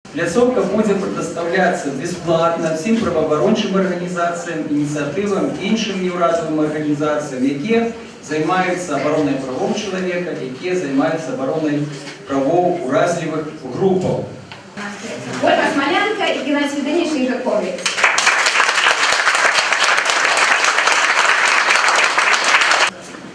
Пляцоўка будзе прадастаўляцца бясплатна всім праваабарончым арганізацыям, ініцыятывам, іншым неўрадавым арганізацыям, якія займаюцца абаронай правоў чалавека, якія займаюцца абаронай правоў уразлівых групаў. Ольга Смолянка и Геннадий Федорович Жаковлев.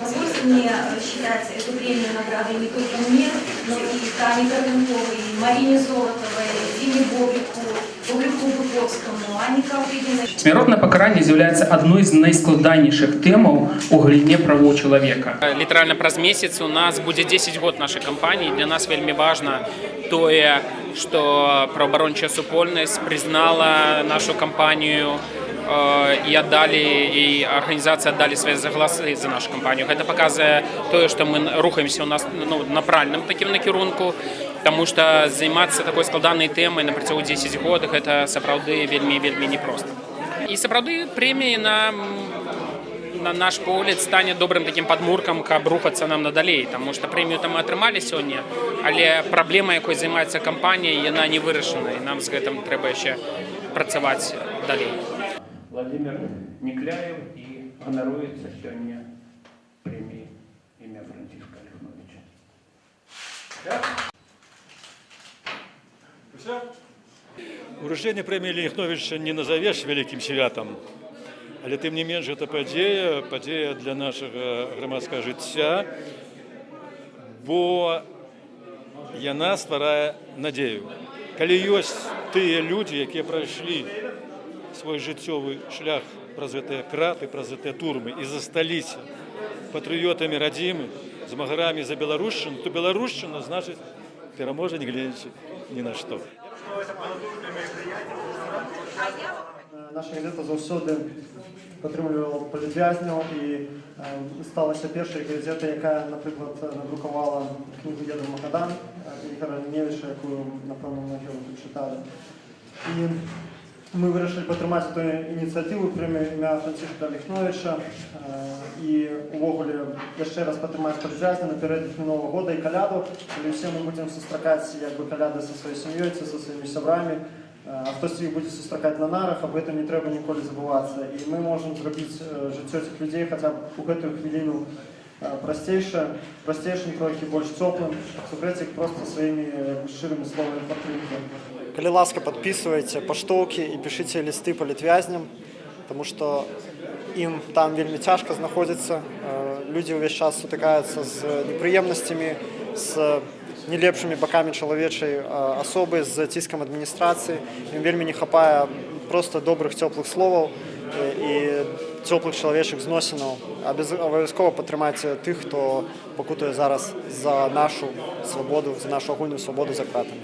Позвольте мне считать эту премию наградой не только мне, но и Тане Горбенковой, и Марине Золотовой, Диме Бобрику Буковскому, Анне Ковригиной. Смяротнае пакаранне з'яўляецца адной з найскладанейшых тэмаў у галіне правоў чалавека. Літаральна праз месяц у нас будзе 10 год нашай кампаніі. Для нас вельмі важна тое, што праваабарончая супольнасць прызнала нашу кампанію і арганізацыі аддалі свае загаласы за нашу кампанію. Гэта паказвае тое, што мы рухаемся ў нас на правільным такім накірунку, таму што займацца такой складанай тэмай на працягу 10 год гэта сапраўды вельмі непроста. І сапраўды прэмія на наш погляд стане добрым такім падмуркам, каб рухацца нам надалей, таму што прэмію там мы атрымалі сёння, але праблема, якой займаецца кампанія, яна не вырашана, і нам з гэтым трэба яшчэ працаваць далей. Владимир Никляев и гоноруется сегодня премией имя Франциска Лихновича. Уручэнне прэміі Ліхновіча не назовеш вялікім святам, але тым не менш гэта падзея для нашага грамадскага жыцця, бо яна стварае надзею. Калі ёсць тыя людзі, якія прайшлі свой жыццёвы шлях праз гэтыя краты, праз гэтыя турмы і засталіся патрыётамі радзімы, змагарамі за беларушчыну, то беларушчына, значыць, пераможа не гледзячы ні на што. Наша газета заўсёды падтрымлівала палітвязняў і сталася першай газетай, якая, напрыклад, надрукавала кнігу «Еда Магадан» Ігора Ліневіча, якую, напэўна, многія тут чыталі. І мы вырашылі падтрымаць эту ініцыятыву прэмію імя Франциска Ліхновіча і увогуле яшчэ раз падтрымаць палітвязня напярэдадні Новага года і каляду, калі ўсе мы будзем сустракаць як бы каляды са сваёй сям'ёй, са сваімі сябрамі, а хтосьці іх будзе сустракаць на нарах, аб гэтым не трэба ніколі забывацца. І мы можам зрабіць жыццё цих людзей хаця б у гэтую хвіліну прасцейшым крохі больш цёплым, сукрэць іх проста сваімі шчырымі словамі падтрымкі. Калі ласка, падпісвайце паштоўкі і пішыце лісты палітвязням, таму што ім там вельмі цяжка знаходзіцца. Людзі ўвесь час сутыкаюцца з непрыемнасцямі, з не лепшымі бакамі чалавечай асобы, з ціскам адміністрацыі. Ім вельмі не хапае проста добрых цёплых словаў і цёплых чалавечых зносінаў. Абавязкова падтрымайце тых, хто пакутуе зараз за нашу свабоду, за нашу агульную свабоду за кратамі.